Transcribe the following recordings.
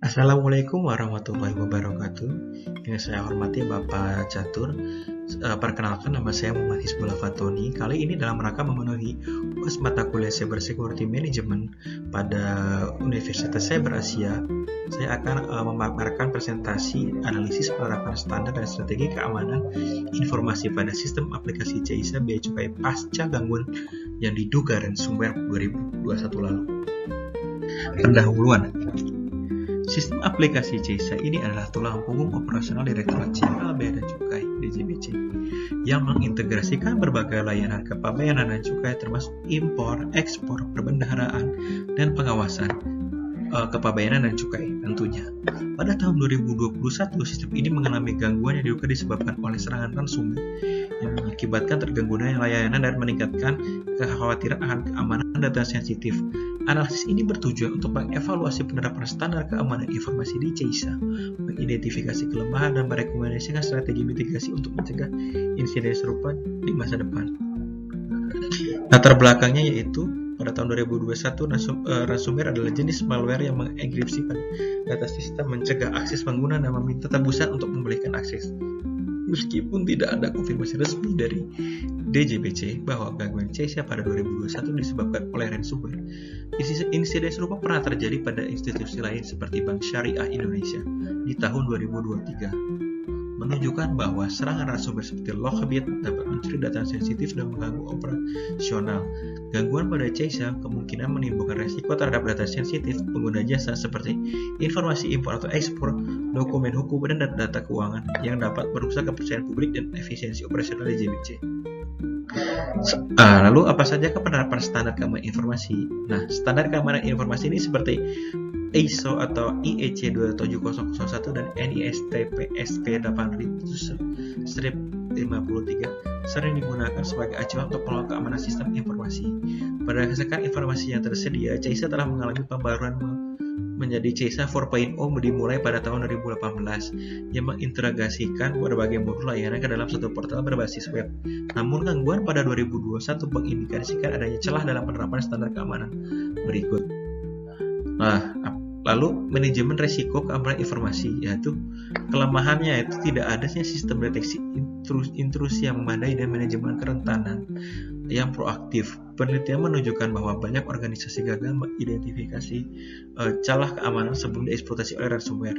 Assalamualaikum warahmatullahi wabarakatuh. Yang saya hormati Bapak Catur. Perkenalkan, nama saya Muhammad Hizbullah Fatoni. Kali ini dalam rangka memenuhi UAS mata kuliah Cyber Security Management pada Universitas Cyber Asia, saya akan memaparkan presentasi analisis penerapan standar dan strategi keamanan informasi pada sistem aplikasi CISA Bea Cukai pasca gangguan yang diduga ransomware 2021 lalu. Pendahuluan. Sistem aplikasi CISA ini adalah tulang punggung operasional Direktorat Jenderal Bea dan Cukai (DJBC) yang mengintegrasikan berbagai layanan kepabeanan dan cukai termasuk impor, ekspor, perbendaharaan, dan pengawasan kepabeanan dan cukai tentunya. Pada tahun 2021, sistem ini mengalami gangguan yang diduga disebabkan oleh serangan ransomware yang mengakibatkan terganggunya layanan dan meningkatkan kekhawatiran akan keamanan data sensitif. Analisis ini bertujuan untuk mengevaluasi penerapan standar keamanan informasi di CISA, mengidentifikasi kelemahan dan merekomendasikan strategi mitigasi untuk mencegah insiden serupa di masa depan. Latar belakangnya yaitu pada tahun 2021, ransomware adalah jenis malware yang mengenkripsi data sistem, mencegah akses pengguna dan meminta tebusan untuk memulihkan akses. Meskipun tidak ada konfirmasi resmi dari DJBC bahwa gangguan CISA pada 2021 disebabkan oleh ransomware, insiden serupa pernah terjadi pada institusi lain seperti Bank Syariah Indonesia di tahun 2023, menunjukkan bahwa serangan ransomware seperti Lockbit dapat mencuri data sensitif dan mengganggu operasional. Gangguan pada CISA kemungkinan menimbulkan resiko terhadap data sensitif pengguna jasa seperti informasi impor atau ekspor, dokumen hukum, dan data keuangan yang dapat merusak kepercayaan publik dan efisiensi operasional DJBC. Lalu apa saja penerapan standar keamanan informasi? Nah, standar keamanan informasi ini seperti ISO atau IEC 27001 dan NIST PSP 8000-53 sering digunakan sebagai acuan untuk pengelola keamanan sistem informasi. Berdasarkan informasi yang tersedia, CISA telah mengalami pembaruan menjadi CISA 4.0 dimulai pada tahun 2018 yang mengintegrasikan berbagai modul layanan ke dalam satu portal berbasis web. Namun gangguan pada 2021 mengindikasikan adanya celah dalam penerapan standar keamanan berikut. Lalu manajemen risiko keamanan informasi, yaitu kelemahannya itu tidak adanya sistem deteksi intrusi yang memadai dan manajemen kerentanan yang proaktif. Penelitian menunjukkan bahwa banyak organisasi gagal mengidentifikasi celah keamanan sebelum dieksploitasi oleh ransomware.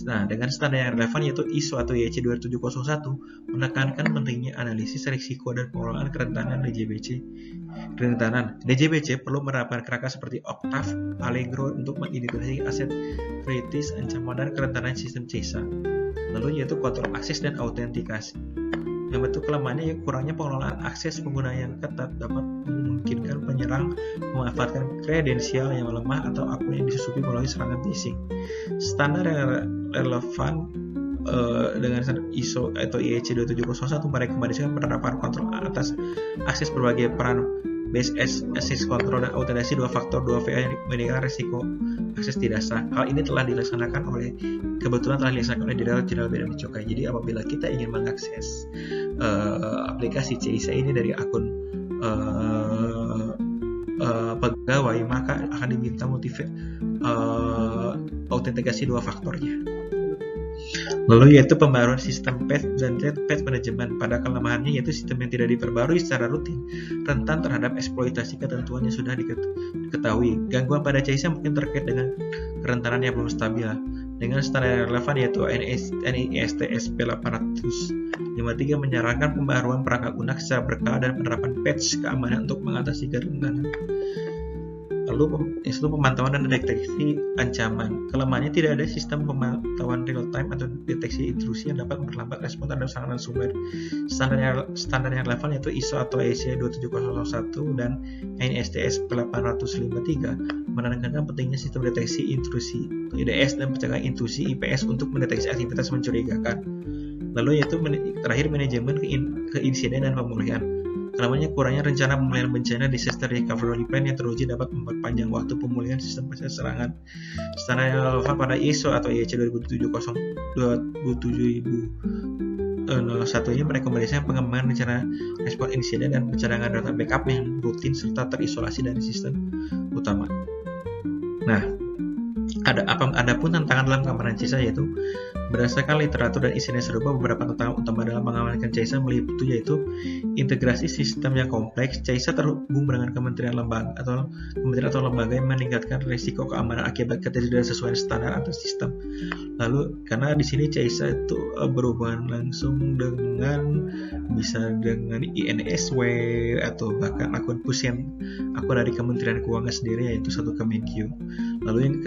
Nah, dengan standar yang relevan yaitu ISO atau IEC 27001 menekankan pentingnya analisis risiko dan pengelolaan kerentanan DJBC. DJBC perlu menerapkan kerangka seperti Octave, Allegro untuk mengidentifikasi aset kritis, ancaman, dan kerentanan sistem CISA. Lalu yaitu kontrol akses dan autentikasi. Yang bentuk kelemahannya yaitu kurangnya pengelolaan akses pengguna yang ketat dapat memungkinkan penyerang memanfaatkan kredensial yang lemah atau akun yang disusupi melalui serangan phishing. Standar yang relevan dengan ISO atau IEC 27001 merekomendasikan penerapan kontrol atas akses berbagai peran base access control dan autentikasi 2 faktor 2FA yang meningkatkan risiko akses tidak sah. Hal ini telah dilaksanakan oleh Direktorat Jenderal Bea dan Cukai. Jadi apabila kita ingin mengakses aplikasi CISA ini dari akun pegawai, maka akan diminta autentikasi 2 faktornya. Lalu yaitu pembaruan sistem patch dan patch manajemen. Pada kelemahannya yaitu sistem yang tidak diperbarui secara rutin, rentan terhadap eksploitasi ketentuan yang sudah diketahui. Gangguan pada CISA mungkin terkait dengan kerentanan yang belum stabil. Dengan standar yang relevan yaitu NIST SP 853 menyarankan pembaruan perangkat lunak secara berkala dan penerapan patch keamanan untuk mengatasi kerentanan. Lalu pemantauan dan deteksi ancaman. Kelemahannya tidak ada sistem pemantauan real time atau deteksi intrusi yang dapat memperlambat respon terhadap serangan ransomware. Standar yang relevan yaitu ISO atau IEC 27001 dan NIST 853 menekankan pentingnya sistem deteksi intrusi IDS dan pencegahan intrusi IPS untuk mendeteksi aktivitas mencurigakan. Lalu yaitu terakhir manajemen keinsiden dan pemulihan. Kelemahannya kurangnya rencana pemulihan bencana disaster recovery plan yang teruji dapat memperpanjang waktu pemulihan sistem pasca serangan. Standar yang relevan pada ISO atau IEC 27001 ini merekomendasikan pengembangan rencana respon insiden dan pencadangan data backup yang rutin serta terisolasi dari sistem utama. Nah, Adapun tantangan dalam keamanan CISA yaitu berdasarkan literatur dan insiden serupa, beberapa tantangan utama dalam mengamankan CISA meliputi yaitu integrasi sistem yang kompleks. CISA terhubung dengan kementerian atau lembaga yang meningkatkan risiko keamanan akibat ketidaksesuaian standar atau sistem. Lalu karena di sini CISA itu berhubungan langsung dengan INSW atau bahkan akun push yang dari Kementerian Keuangan sendiri, yaitu satu Kemenkyu. Lalu yang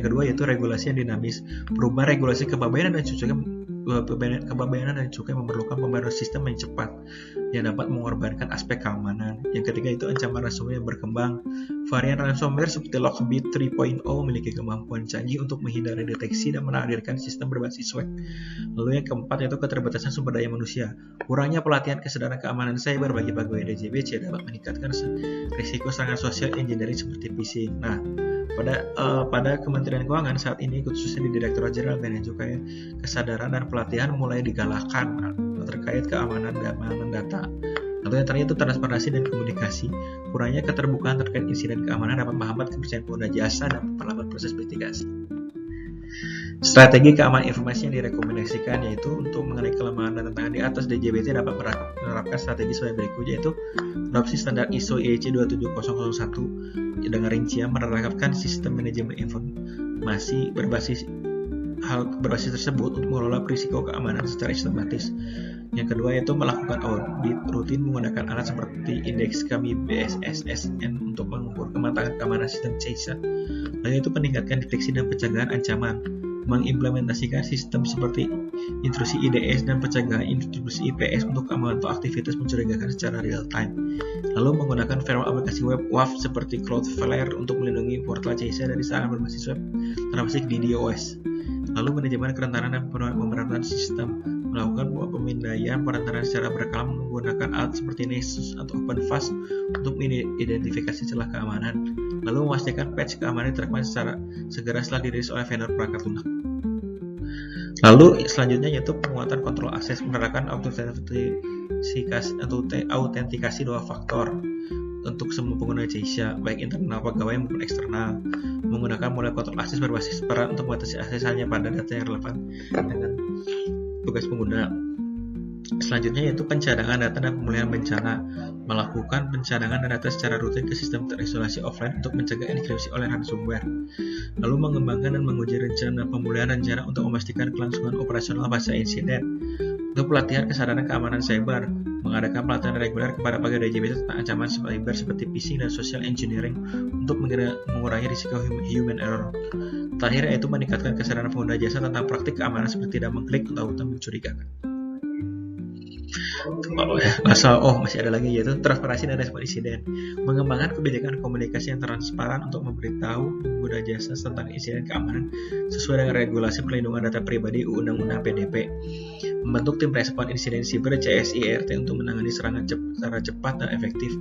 kedua yaitu regulasi yang dinamis. Perubahan regulasi kepabeanan dan cukai memerlukan pembaruan sistem yang cepat yang dapat mengorbankan aspek keamanan. Yang ketiga itu ancaman ransomware yang berkembang. Varian ransomware seperti Lockbit 3.0 memiliki kemampuan canggih untuk menghindari deteksi dan menghadirkan sistem berbasis web. Lalu yang keempat yaitu keterbatasan sumber daya manusia. Kurangnya pelatihan kesadaran keamanan cyber bagi pegawai DJBC dapat meningkatkan risiko serangan sosial engineering seperti phishing. Nah, pada Kementerian Keuangan saat ini, khususnya di Direktorat Jenderal Bea dan Cukai, kesadaran dan pelatihan mulai digalakkan terkait keamanan data. Atau yang terakhir itu transparansi dan komunikasi. Kurangnya keterbukaan terkait insiden keamanan dapat menghambat kepercayaan pengguna jasa dan memperlambat proses investigasi. Strategi keamanan informasi yang direkomendasikan yaitu untuk mengenai kelemahan dan tantangan di atas, DJBT dapat menerapkan strategi sebagai berikut, yaitu adopsi standar ISO IEC 27001 dengan rincian menerapkan sistem manajemen informasi berbasis tersebut untuk mengelola risiko keamanan secara sistematis. Yang kedua yaitu melakukan audit rutin menggunakan alat seperti indeks kami BSSSN untuk mengukur kematangan keamanan sistem CISA. Lalu itu meningkatkan deteksi dan pencegahan ancaman, mengimplementasikan sistem seperti intrusi IDS dan pencegahan intrusi IPS untuk memantau aktivitas mencurigakan secara real time. Lalu menggunakan firewall aplikasi web WAF seperti Cloudflare untuk melindungi portal CISA dari serangan berbasis web termasuk DDoS. Lalu manajemen kerentanan dan pemerataan sistem, melakukan pemindaian perentanan secara berkala menggunakan alat seperti Nessus atau OpenFast untuk mengidentifikasi celah keamanan. Lalu memastikan patch keamanan diterapkan secara segera setelah dirilis oleh vendor perangkat lunak. Lalu selanjutnya yaitu penguatan kontrol akses, menerapkan autentikasi 2 faktor untuk semua pengguna CISA, baik internal pegawai maupun eksternal, menggunakan model kontrol akses berbasis peran untuk membatasi akses hanya pada data yang relevan dengan tugas pengguna. Selanjutnya yaitu pencadangan data dan pemulihan bencana, melakukan pencadangan data secara rutin ke sistem terisolasi offline untuk mencegah enkripsi oleh ransomware. Lalu mengembangkan dan menguji rencana pemulihan rencana untuk memastikan kelangsungan operasional pasca insiden. Untuk pelatihan kesadaran keamanan cyber, mengadakan pelatihan reguler kepada pegawai DJBC tentang ancaman cyber seperti phishing dan social engineering untuk mengurangi risiko human error. Terakhir yaitu meningkatkan kesadaran pengguna jasa tentang praktik keamanan seperti tidak mengklik atau mencurigakan. Masih ada lagi yaitu transparansi dan respon insiden, mengembangkan kebijakan komunikasi yang transparan untuk memberitahu pengguna jasa tentang insiden keamanan sesuai dengan regulasi perlindungan data pribadi Undang-Undang PDP, membentuk tim respon insiden siber CSIRT untuk menangani serangan secara cepat dan efektif,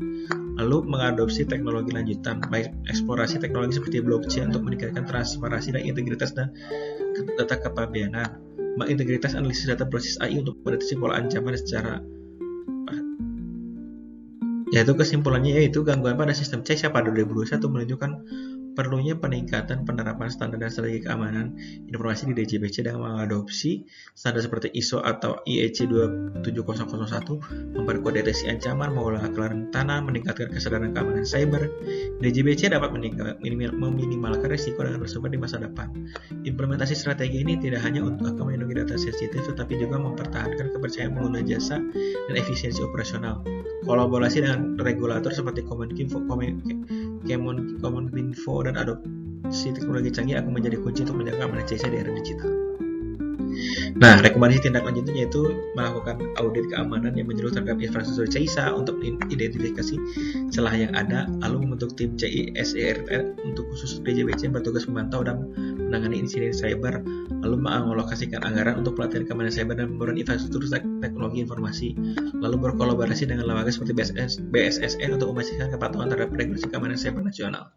lalu mengadopsi teknologi lanjutan, baik eksplorasi teknologi seperti blockchain untuk meningkatkan transparansi dan integritas dan data kepabeanan, integritas analisis data berbasis AI untuk mendeteksi pola ancaman secara kesimpulannya yaitu gangguan pada sistem CISA pada 2021 menunjukkan perlunya peningkatan penerapan standar dan strategi keamanan informasi di DJBC dengan mengadopsi standar seperti ISO atau IEC 27001, memperkuat deteksi ancaman, mengurangi kerentanan, meningkatkan kesadaran keamanan cyber. DJBC dapat meminimalkan risiko dengan bersumber di masa depan. Implementasi strategi ini tidak hanya untuk melindungi data sensitif, tetapi juga mempertahankan kepercayaan pengguna jasa dan efisiensi operasional. Kolaborasi dengan regulator seperti Kominfo dan adopsi teknologi canggih akan menjadi kunci untuk menjaga keamanan CISA di era digital. Nah, rekomendasi tindak lanjutnya yaitu melakukan audit keamanan yang menyeluruh terhadap infrastruktur CISA untuk identifikasi celah yang ada, lalu membentuk tim CISIRT untuk khusus DJBC bertugas memantau dan menangani insiden cyber, lalu mengalokasikan anggaran untuk pelatihan keamanan cyber dan pembangunan infrastruktur teknologi informasi, lalu berkolaborasi dengan lembaga seperti BSSN untuk memastikan kepatuhan terhadap regulasi keamanan cyber nasional.